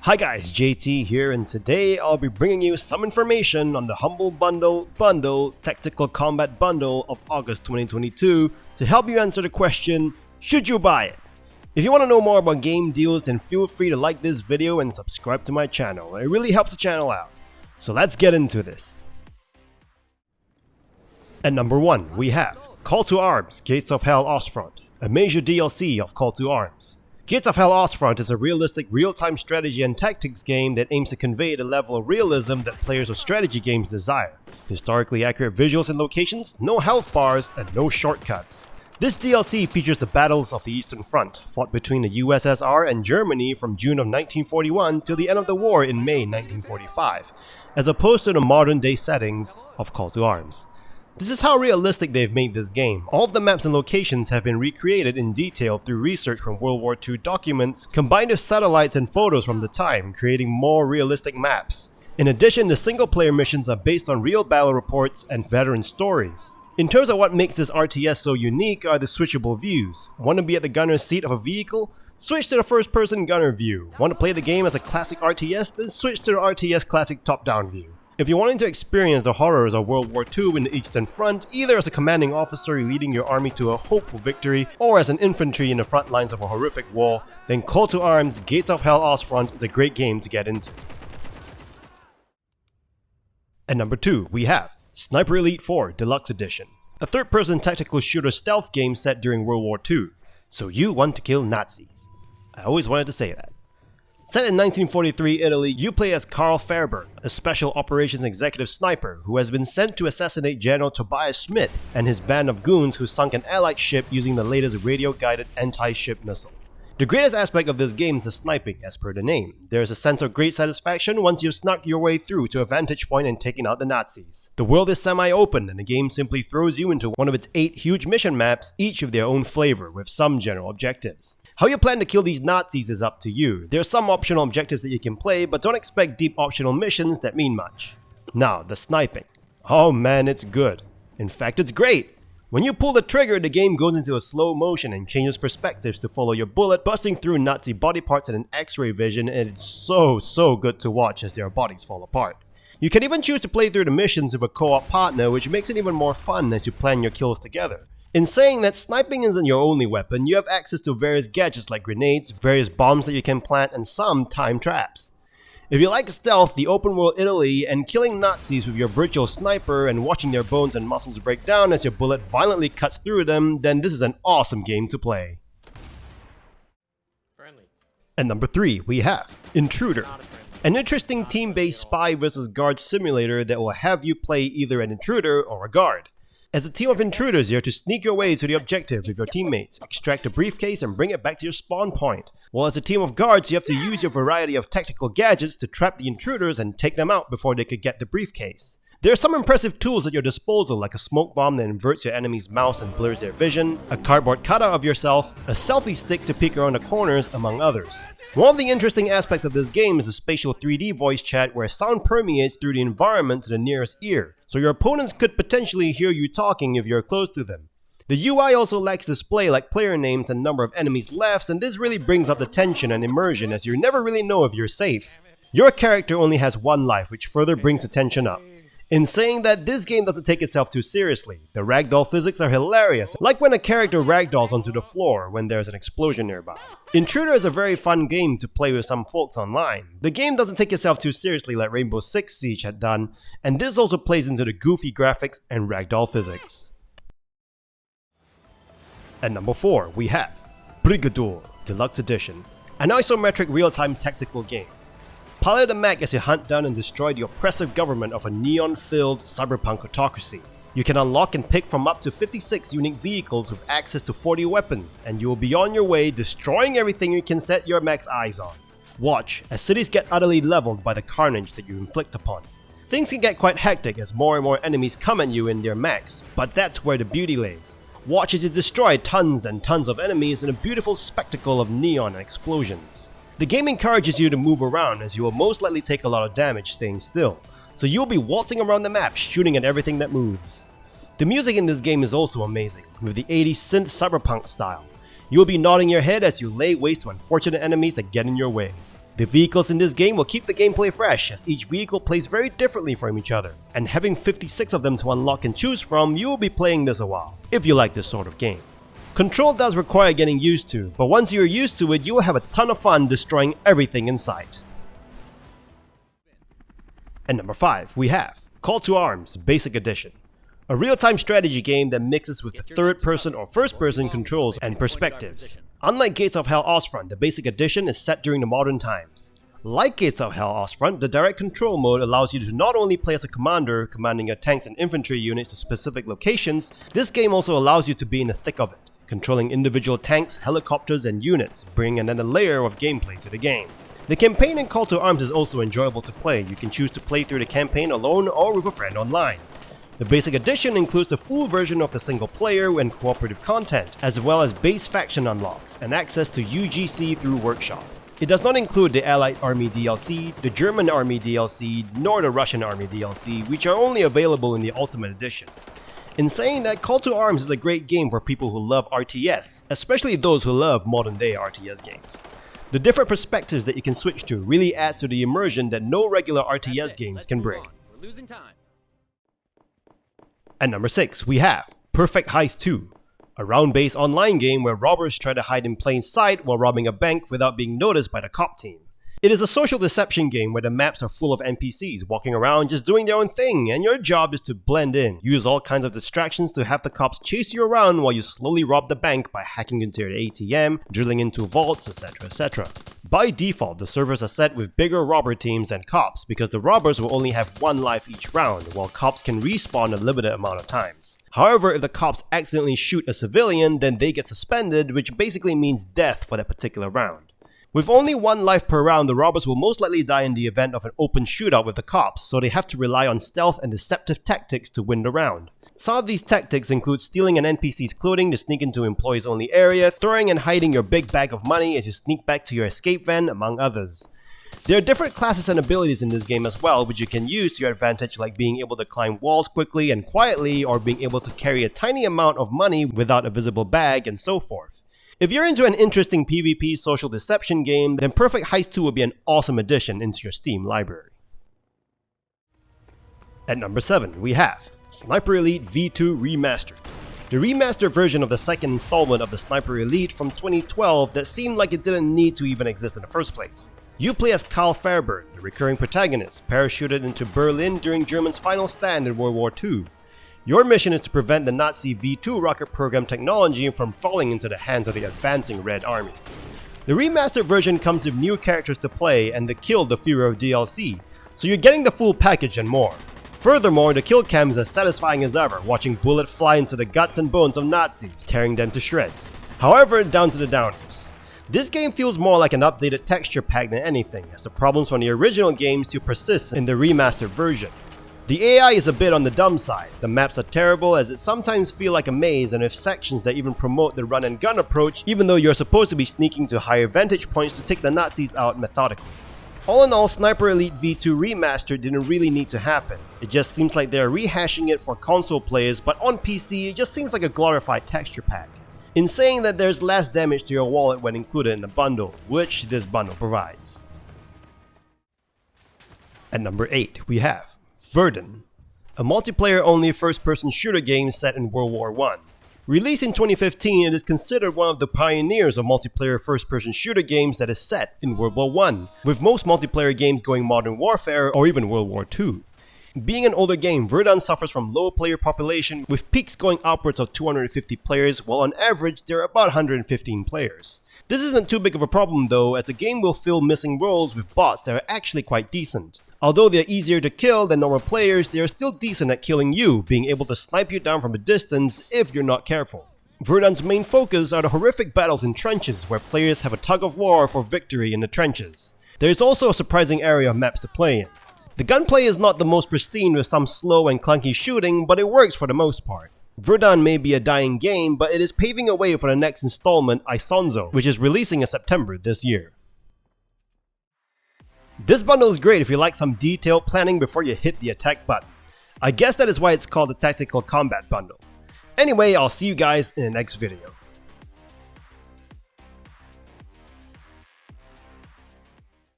Hi guys, JT here, and today I'll be bringing you some information on the Humble Bundle Tactical Combat Bundle of August 2022 to help you answer the question, should you buy it? If you want to know more about game deals, then feel free to like this video and subscribe to my channel. It really helps the channel out. So let's get into this. At number 1, we have Call to Arms Gates of Hell Ostfront, a major DLC of Call to Arms. Gates of Hell Ostfront is a realistic real-time strategy and tactics game that aims to convey the level of realism that players of strategy games desire. Historically accurate visuals and locations, no health bars, and no shortcuts. This DLC features the battles of the Eastern Front, fought between the USSR and Germany from June of 1941 till the end of the war in May 1945, as opposed to the modern-day settings of Call to Arms. This is how realistic they've made this game. All of the maps and locations have been recreated in detail through research from World War II documents, combined with satellites and photos from the time, creating more realistic maps. In addition, the single-player missions are based on real battle reports and veteran stories. In terms of what makes this RTS so unique are the switchable views. Want to be at the gunner's seat of a vehicle? Switch to the first-person gunner view. Want to play the game as a classic RTS? Then switch to the RTS classic top-down view. If you're wanting to experience the horrors of World War II in the Eastern Front, either as a commanding officer leading your army to a hopeful victory, or as an infantry in the front lines of a horrific war, then Call to Arms Gates of Hell Ostfront is a great game to get into. At number 2, we have Sniper Elite 4 Deluxe Edition, a third-person tactical shooter stealth game set during World War II. So you want to kill Nazis. I always wanted to say that. Set in 1943 Italy, you play as Karl Fairburn, a special operations executive sniper who has been sent to assassinate General Tobias Schmidt and his band of goons who sunk an Allied ship using the latest radio-guided anti-ship missile. The greatest aspect of this game is the sniping, as per the name. There is a sense of great satisfaction once you've snuck your way through to a vantage point and taken out the Nazis. The world is semi-open and the game simply throws you into one of its 8 huge mission maps, each of their own flavor, with some general objectives. How you plan to kill these Nazis is up to you. There are some optional objectives that you can play, but don't expect deep optional missions that mean much. Now, the sniping. Oh man, it's good. In fact, it's great! When you pull the trigger, the game goes into a slow motion and changes perspectives to follow your bullet busting through Nazi body parts in an X-ray vision, and it's so good to watch as their bodies fall apart. You can even choose to play through the missions with a co-op partner, which makes it even more fun as you plan your kills together. In saying that sniping isn't your only weapon, you have access to various gadgets like grenades, various bombs that you can plant, and some time traps. If you like stealth, the open world Italy, and killing Nazis with your virtual sniper and watching their bones and muscles break down as your bullet violently cuts through them, then this is an awesome game to play. Friendly. At number 3, we have Intruder, an interesting team-based spy versus guard simulator that will have you play either an intruder or a guard. As a team of intruders, you have to sneak your way to the objective with your teammates, extract a briefcase and bring it back to your spawn point. While as a team of guards, you have to use your variety of tactical gadgets to trap the intruders and take them out before they could get the briefcase. There are some impressive tools at your disposal, like a smoke bomb that inverts your enemy's mouse and blurs their vision, a cardboard cutout of yourself, a selfie stick to peek around the corners, among others. One of the interesting aspects of this game is the spatial 3D voice chat where sound permeates through the environment to the nearest ear, so your opponents could potentially hear you talking if you're close to them. The UI also lacks display like player names and number of enemies left, and this really brings up the tension and immersion as you never really know if you're safe. Your character only has one life, which further brings the tension up. In saying that, this game doesn't take itself too seriously. The ragdoll physics are hilarious, like when a character ragdolls onto the floor when there's an explosion nearby. Intruder is a very fun game to play with some folks online. The game doesn't take itself too seriously like Rainbow Six Siege had done, and this also plays into the goofy graphics and ragdoll physics. At number 4, we have Brigador Deluxe Edition, an isometric real-time tactical game. Pilot a mech as you hunt down and destroy the oppressive government of a neon-filled cyberpunk autocracy. You can unlock and pick from up to 56 unique vehicles with access to 40 weapons, and you will be on your way destroying everything you can set your mech's eyes on. Watch as cities get utterly leveled by the carnage that you inflict upon. Things can get quite hectic as more and more enemies come at you in their mechs, but that's where the beauty lays. Watch as you destroy tons and tons of enemies in a beautiful spectacle of neon and explosions. The game encourages you to move around as you will most likely take a lot of damage staying still, so you'll be waltzing around the map shooting at everything that moves. The music in this game is also amazing, with the 80s synth cyberpunk style. You'll be nodding your head as you lay waste to unfortunate enemies that get in your way. The vehicles in this game will keep the gameplay fresh, as each vehicle plays very differently from each other, and having 56 of them to unlock and choose from, you will be playing this a while, if you like this sort of game. Control does require getting used to, but once you're used to it, you will have a ton of fun destroying everything in sight. At number 5, we have Call to Arms Basic Edition. A real-time strategy game that mixes with the third-person or first-person controls and perspectives. Unlike Gates of Hell Ostfront, the Basic Edition is set during the modern times. Like Gates of Hell Ostfront, the direct control mode allows you to not only play as a commander, commanding your tanks and infantry units to specific locations, this game also allows you to be in the thick of it, controlling individual tanks, helicopters, and units, bringing another layer of gameplay to the game. The campaign in Call to Arms is also enjoyable to play. You can choose to play through the campaign alone or with a friend online. The Basic Edition includes the full version of the single player and cooperative content, as well as base faction unlocks and access to UGC through Workshop. It does not include the Allied Army DLC, the German Army DLC, nor the Russian Army DLC, which are only available in the Ultimate Edition. In saying that, Call to Arms is a great game for people who love RTS, especially those who love modern day RTS games. The different perspectives that you can switch to really adds to the immersion that no regular RTS games can bring. We're losing time. At number 6, we have Perfect Heist 2, a round-based online game where robbers try to hide in plain sight while robbing a bank without being noticed by the cop team. It is a social deception game where the maps are full of NPCs walking around just doing their own thing, and your job is to blend in, use all kinds of distractions to have the cops chase you around while you slowly rob the bank by hacking into your ATM, drilling into vaults, etc, etc. By default, the servers are set with bigger robber teams than cops because the robbers will only have one life each round, while cops can respawn a limited amount of times. However, if the cops accidentally shoot a civilian, then they get suspended, which basically means death for that particular round. With only one life per round, the robbers will most likely die in the event of an open shootout with the cops, so they have to rely on stealth and deceptive tactics to win the round. Some of these tactics include stealing an NPC's clothing to sneak into employees only area, throwing and hiding your big bag of money as you sneak back to your escape van, among others. There are different classes and abilities in this game as well, which you can use to your advantage, like being able to climb walls quickly and quietly, or being able to carry a tiny amount of money without a visible bag, and so forth. If you're into an interesting PvP social deception game, then Perfect Heist 2 will be an awesome addition into your Steam library. At number 7, we have Sniper Elite V2 Remastered. The remastered version of the second installment of the Sniper Elite from 2012 that seemed like it didn't need to even exist in the first place. You play as Karl Fairburn, the recurring protagonist, parachuted into Berlin during Germany's final stand in World War II. Your mission is to prevent the Nazi V2 rocket program technology from falling into the hands of the advancing Red Army. The remastered version comes with new characters to play and the Kill the Führer DLC, so you're getting the full package and more. Furthermore, the kill cam is as satisfying as ever, watching bullets fly into the guts and bones of Nazis, tearing them to shreds. However, down to the downers. This game feels more like an updated texture pack than anything, as the problems from the original game still persist in the remastered version. The AI is a bit on the dumb side. The maps are terrible as it sometimes feel like a maze and with sections that even promote the run and gun approach even though you're supposed to be sneaking to higher vantage points to take the Nazis out methodically. All in all, Sniper Elite V2 Remastered didn't really need to happen. It just seems like they're rehashing it for console players, but on PC it just seems like a glorified texture pack. In saying that there's less damage to your wallet when included in the bundle, which this bundle provides. At number 8, we have Verdun, a multiplayer-only first-person shooter game set in World War I. Released in 2015, it is considered one of the pioneers of multiplayer first-person shooter games that is set in World War I, with most multiplayer games going Modern Warfare or even World War II. Being an older game, Verdun suffers from low player population, with peaks going upwards of 250 players, while on average there are about 115 players. This isn't too big of a problem though, as the game will fill missing roles with bots that are actually quite decent. Although they're easier to kill than normal players, they are still decent at killing you, being able to snipe you down from a distance if you're not careful. Verdun's main focus are the horrific battles in trenches, where players have a tug of war for victory in the trenches. There is also a surprising area of maps to play in. The gunplay is not the most pristine with some slow and clunky shooting, but it works for the most part. Verdun may be a dying game, but it is paving a way for the next installment, Isonzo, which is releasing in September this year. This bundle is great if you like some detailed planning before you hit the attack button. I guess that is why it's called the Tactical Combat Bundle. Anyway, I'll see you guys in the next video.